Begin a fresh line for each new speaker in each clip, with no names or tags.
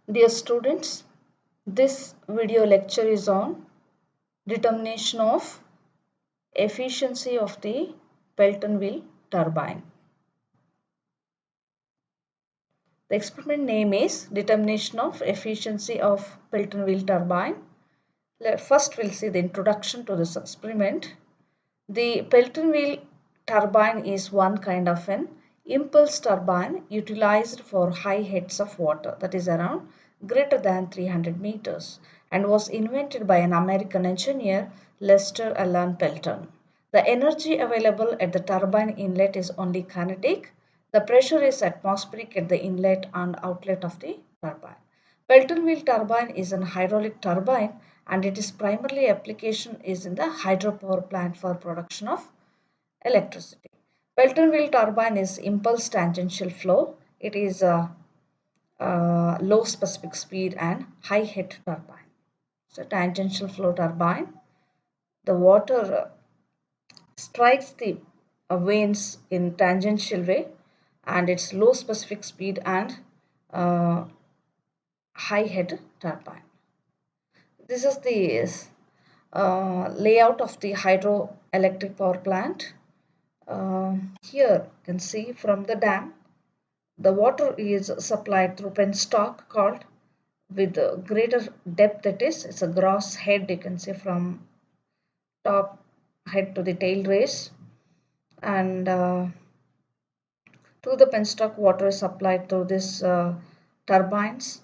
Dear students, this video lecture is on determination of efficiency of the Pelton wheel turbine. The experiment name is determination of efficiency of Pelton wheel turbine. First we'll see the introduction to this experiment. The Pelton wheel turbine is one kind of an impulse turbine utilized for high heads of water, that is around greater than 300 meters, and was invented by an American engineer, Lester Alan Pelton. The energy available at the turbine inlet is only kinetic. The pressure is atmospheric at the inlet and outlet of the turbine. Pelton wheel turbine is an hydraulic turbine and its primarily application is in the hydropower plant for production of electricity. Pelton wheel turbine is impulse tangential flow. It is a low specific speed and high head turbine. So tangential flow turbine, the water strikes the vanes in tangential way and its low specific speed and uh, high head turbine. This is the layout of the hydroelectric power plant. Here you can see from the dam, the water is supplied through penstock called with greater depth, that is, it's a gross head, you can see from top head to the tail race, and to the penstock water is supplied through this turbines.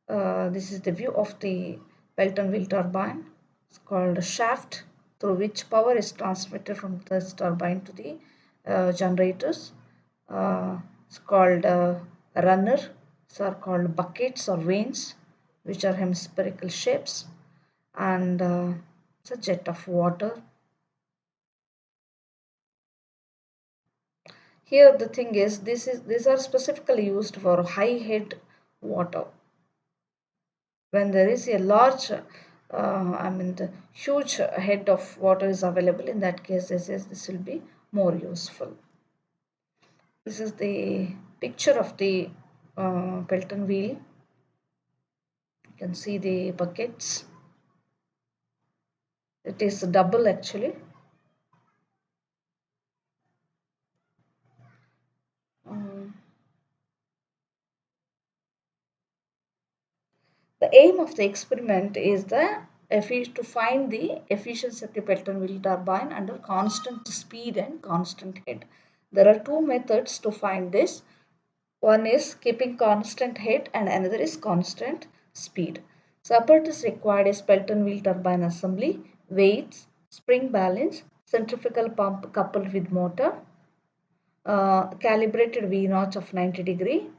This is the view of the Pelton wheel turbine. It's called a shaft through which power is transmitted from this turbine to the generators. It's called a runner. These are called buckets or vanes, which are hemispherical shapes, and it's a jet of water. Here the thing is, these are specifically used for high head water. When there is a large, the huge head of water is available, in that case, this will be more useful. This is the picture of the Pelton wheel. You can see the buckets. It is double actually. Um, The aim of the experiment is to find the efficiency of the Pelton wheel turbine under constant speed and constant head. There are two methods to find this. One is keeping constant head and another is constant speed. Support is required is Pelton wheel turbine assembly, weights, spring balance, centrifugal pump coupled with motor, calibrated V notch of 90 degree,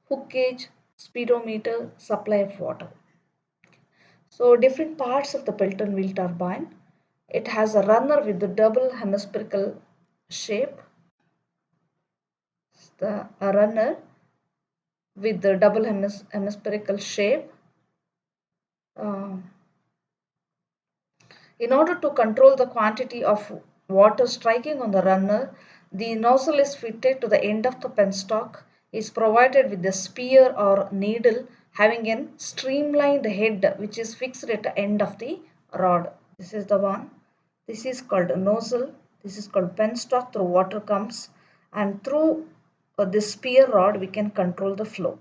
hook gauge, speedometer, supply of water. So different parts of the Pelton wheel turbine. It has a runner with the double hemispherical shape. A runner with the double hemispherical shape. Uh, in order to control the quantity of water striking on the runner, the nozzle is fitted to the end of the penstock, is provided with a spear or needle having a streamlined head which is fixed at the end of the rod. This is the one. This is called a nozzle. This is called penstock. Through water comes, and through this spear rod we can control the flow.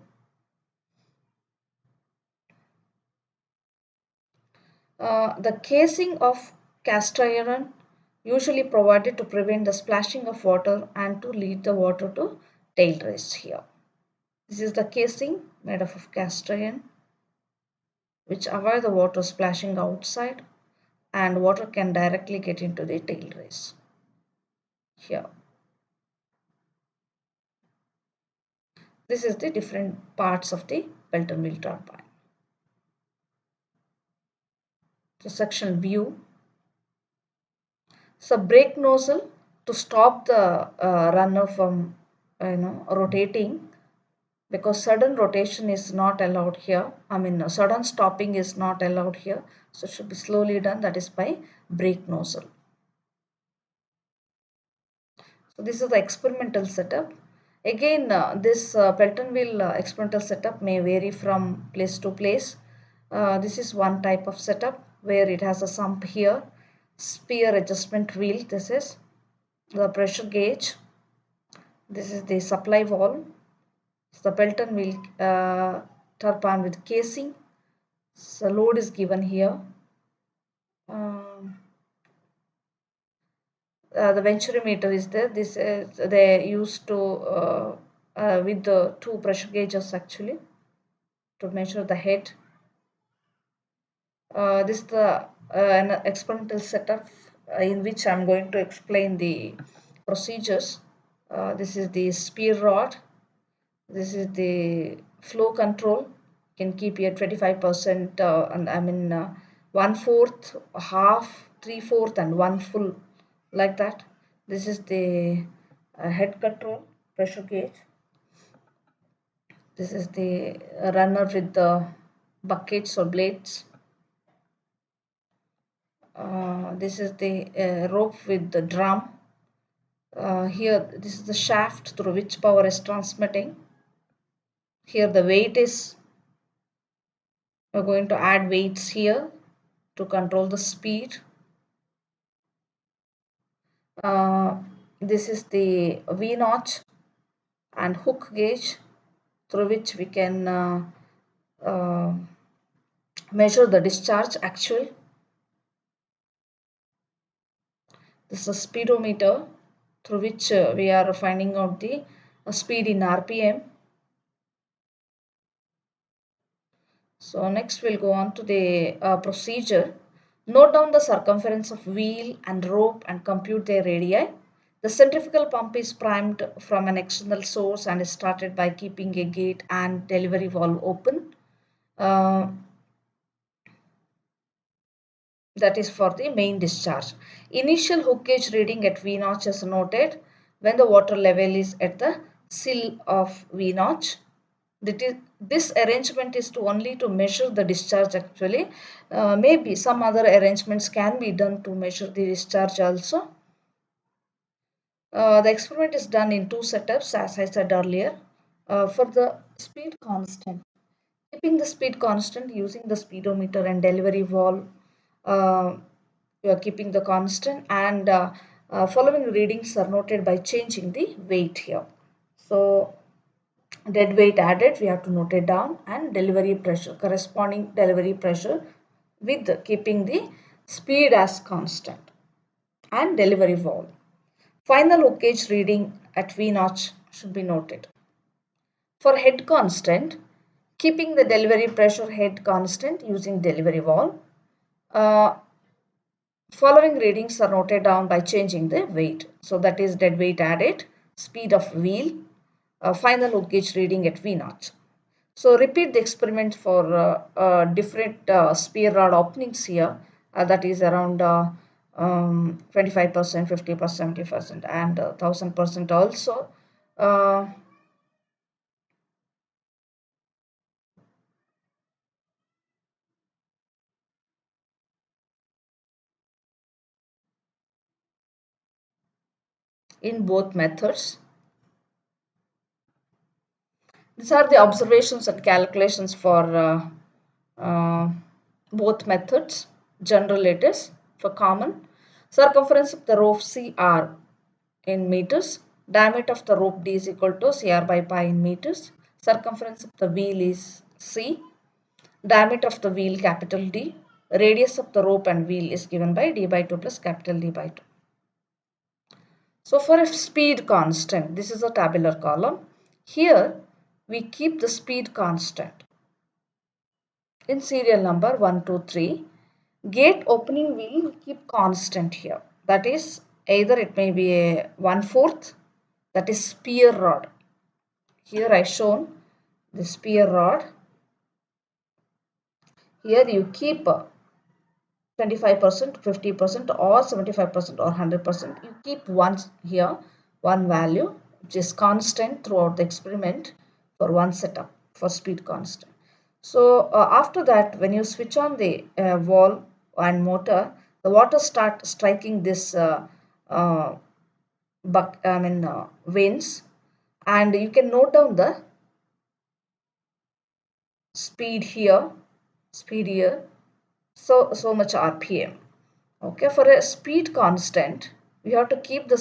The casing of cast iron usually provided to prevent the splashing of water and to lead the water to tail race here. This is the casing made of cast iron which avoid the water splashing outside and water can directly get into the tail race. Here. This is the different parts of the Pelton wheel turbine. So section view. So brake nozzle to stop the runner from rotating, because sudden rotation is not allowed here. Sudden stopping is not allowed here. So it should be slowly done, that is by brake nozzle. So this is the experimental setup. Again, this Pelton wheel experimental setup may vary from place to place. This is one type of setup where it has a sump here, spear adjustment wheel, this is the pressure gauge, this is the supply valve, the Pelton wheel turbine with casing. So load is given here. Um, the venturimeter is there. This is they used to with the two pressure gauges actually to measure the head. This is the an experimental setup in which I'm going to explain the procedures. This is the spear rod. This is the flow control. You can keep here 25%, and I mean 1/4, half, 3/4, and one full, like that. This is the head control pressure gauge. This is the runner with the buckets or blades. This is the rope with the drum. Here, this is the shaft through which power is transmitting. Here, the weight is, we're going to add weights here to control the speed. This is the V notch and hook gauge through which we can uh, measure the discharge actual. This is a speedometer through which we are finding out the speed in RPM. So next we'll go on to the procedure. Note down the circumference of wheel and rope and compute their radii. The centrifugal pump is primed from an external source and is started by keeping a gate and delivery valve open. That is for the main discharge. Initial hook gauge reading at V notch is noted when the water level is at the sill of V notch. This arrangement is to only to measure the discharge actually. Maybe some other arrangements can be done to measure the discharge also. The experiment is done in two setups as I said earlier. For the speed constant, keeping the speed constant using the speedometer and delivery valve, we are keeping the constant, and following readings are noted by changing the weight here. So dead weight added, we have to note it down, and delivery pressure, corresponding delivery pressure with keeping the speed as constant and delivery valve. Final hook gauge reading at V notch should be noted. For head constant, keeping the delivery pressure head constant using delivery valve. Uh, Following readings are noted down by changing the weight. So that is dead weight added, speed of wheel, final hook gauge reading at V naught. So repeat the experiment for different spear rod openings here. That is around 25%, 50%, 70%, and 1000% also. Uh, in both methods. These are the observations and calculations for uh, both methods. General it is for common. Circumference of the rope CR in meters. Diameter of the rope D is equal to CR by pi in meters. Circumference of the wheel is C. Diameter of the wheel capital D. Radius of the rope and wheel is given by D by 2 plus capital D by 2. So for a speed constant, this is a tabular column. Here we keep the speed constant in serial number 1, 2, 3. Gate opening wheel we keep constant here. That is either it may be a 1/4, that is spear rod. Here I shown the spear rod. Here you keep 25%, 50% or 75% or 100%. You keep one here, one value which is constant throughout the experiment for one setup for speed constant. So after that, when you switch on the valve and motor, the water start striking this veins, and you can note down the speed here, so much RPM. Okay, for a speed constant, we have to keep the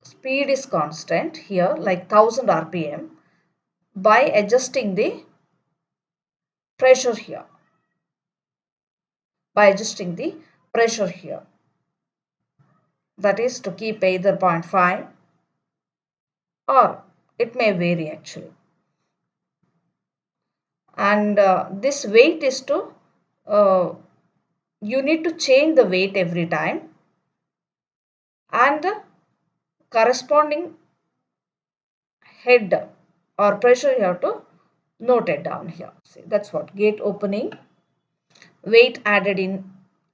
speed is constant here, like 1000 RPM, by adjusting the pressure here. That is to keep either 0.5, or it may vary actually. And this weight is to, you need to change the weight every time, and the corresponding head or pressure you have to note it down here. See, that's what gate opening, weight added in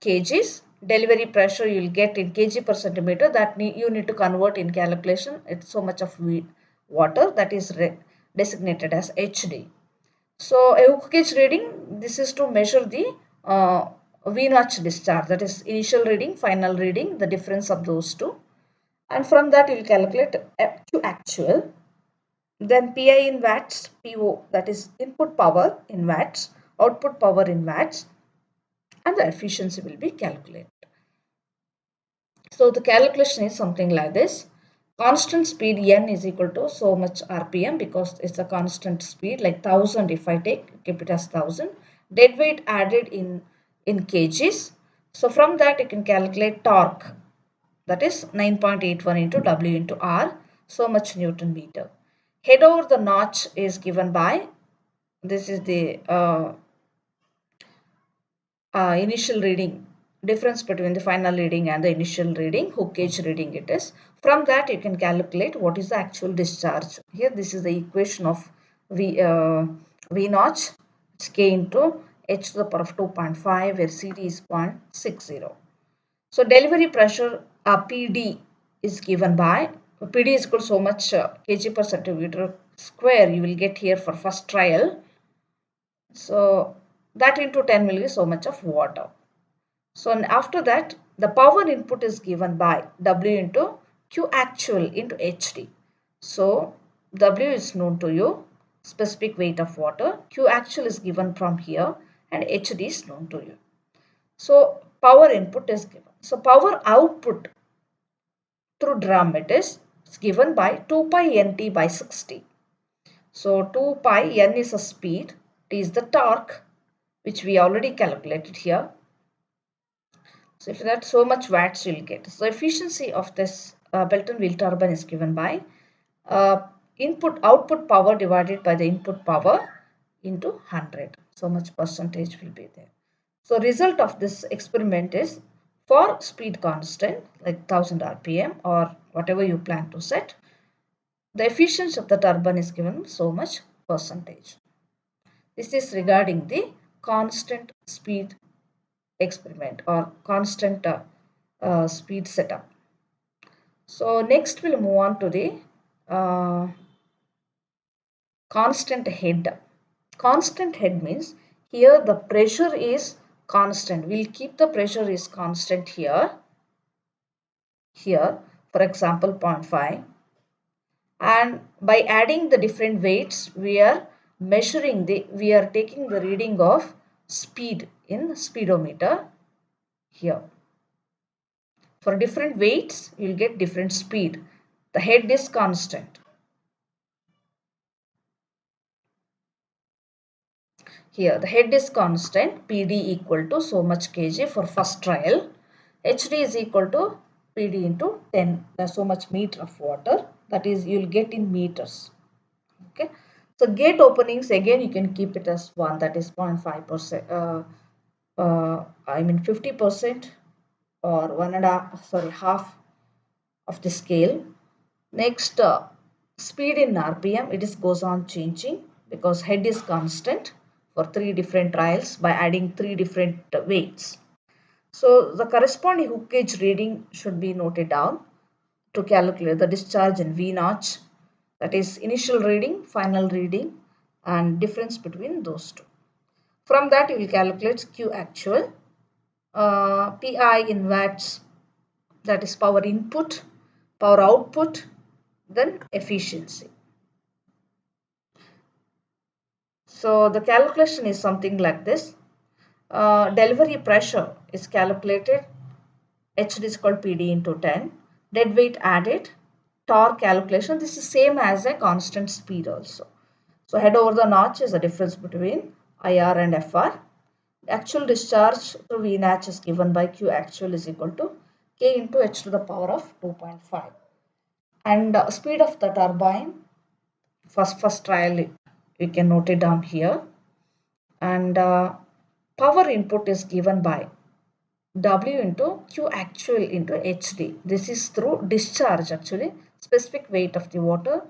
kgs, delivery pressure you will get in kg per centimeter, that you need to convert in calculation. It's so much of water, that is designated as HD. So a hook gauge reading, this is to measure the V notch discharge, that is initial reading, final reading, the difference of those two. And from that you will calculate Q actual, then PI in watts, PO, that is input power in watts, output power in watts, and the efficiency will be calculated. So the calculation is something like this. Constant speed N is equal to so much RPM, because it's a constant speed, like 1000 if I keep it as 1000. Dead weight added in kgs. So from that you can calculate torque, that is 9.81 into W into R, so much Newton meter. Head over the notch is given by, this is the initial reading, difference between the final reading and the initial reading, hook gauge reading it is. From that you can calculate what is the actual discharge. Here this is the equation of V notch, it's K into H to the power of 2.5, where CD is 0.60. So delivery pressure PD is given by, PD is equal to so much kg per centimeter square you will get here for first trial. So that into 10 will be so much of water. So after that, the power input is given by W into Q actual into HD. So W is known to you, specific weight of water. Q actual is given from here, and HD is known to you. So power input is given. So power output through drum it is given by 2 pi nt by 60. So 2 pi n is a speed, T is the torque, which we already calculated here. So if that's so much watts you'll get. So efficiency of this Pelton wheel turbine is given by output power divided by the input power into 100. So much percentage will be there. So result of this experiment is, for speed constant like 1000 RPM or whatever you plan to set, the efficiency of the turbine is given so much percentage. This is regarding the constant speed experiment or constant speed setup. So next we'll move on to the constant head. Constant head means here the pressure is constant. We'll keep the pressure is constant here. Here, for example, 0.5. And by adding the different weights, we are taking the reading of speed in speedometer here. For different weights, you'll get different speed. The head is constant. Here, the head is constant, PD equal to so much kg for first trial. HD is equal to PD into 10, so much meter of water. That is, you'll get in meters. Okay. So gate openings, again, you can keep it as 1, that is 0.5%. 50%, or half of the scale. Next, speed in RPM, it goes on changing because head is constant for 3 different trials by adding 3 different weights. So the corresponding hook gauge reading should be noted down to calculate the discharge in V notch, that is initial reading, final reading, and difference between those two. From that you will calculate Q actual, PI in watts, that is power input, power output, then efficiency. So the calculation is something like this. Delivery pressure is calculated, HD is called PD into 10. Dead weight added, torque calculation, this is same as a constant speed also. So head over the notch is the difference between IR and FR. Actual discharge through Vnatch is given by Q actual is equal to K into H to the power of 2.5. And speed of the turbine, first trial, you can note it down here. And power input is given by W into Q actual into HD. This is through discharge actually, specific weight of the water,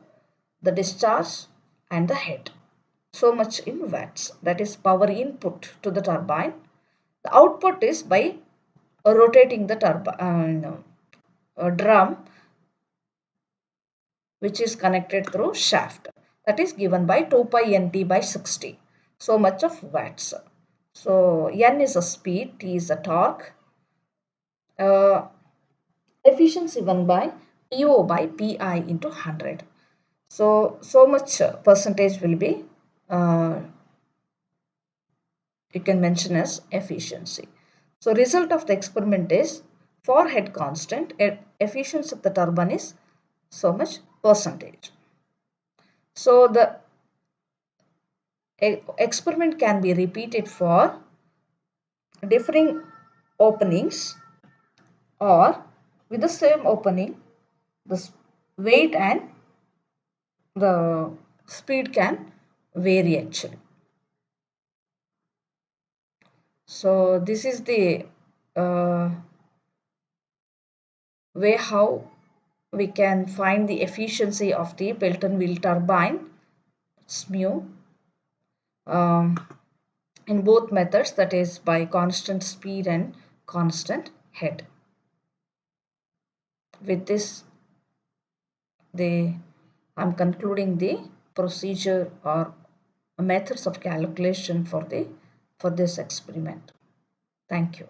the discharge and the head. So much in watts, that is power input to the turbine. The output is by rotating the turbine drum, which is connected through shaft, that is given by 2 pi nt by 60, so much of watts. So n is a speed, t is a torque, uh, efficiency 1 by PO by PI into 100. So much percentage will be, you can mention as efficiency. So result of the experiment is, for head constant, efficiency of the turbine is so much percentage. So the experiment can be repeated for differing openings, or with the same opening, the weight and the speed can vary actually. So this is the uh, way how we can find the efficiency of the Pelton wheel turbine SMU, um, in both methods, that is by constant speed and constant head. With this, I'm concluding the procedure or methods of calculation for this experiment. Thank you.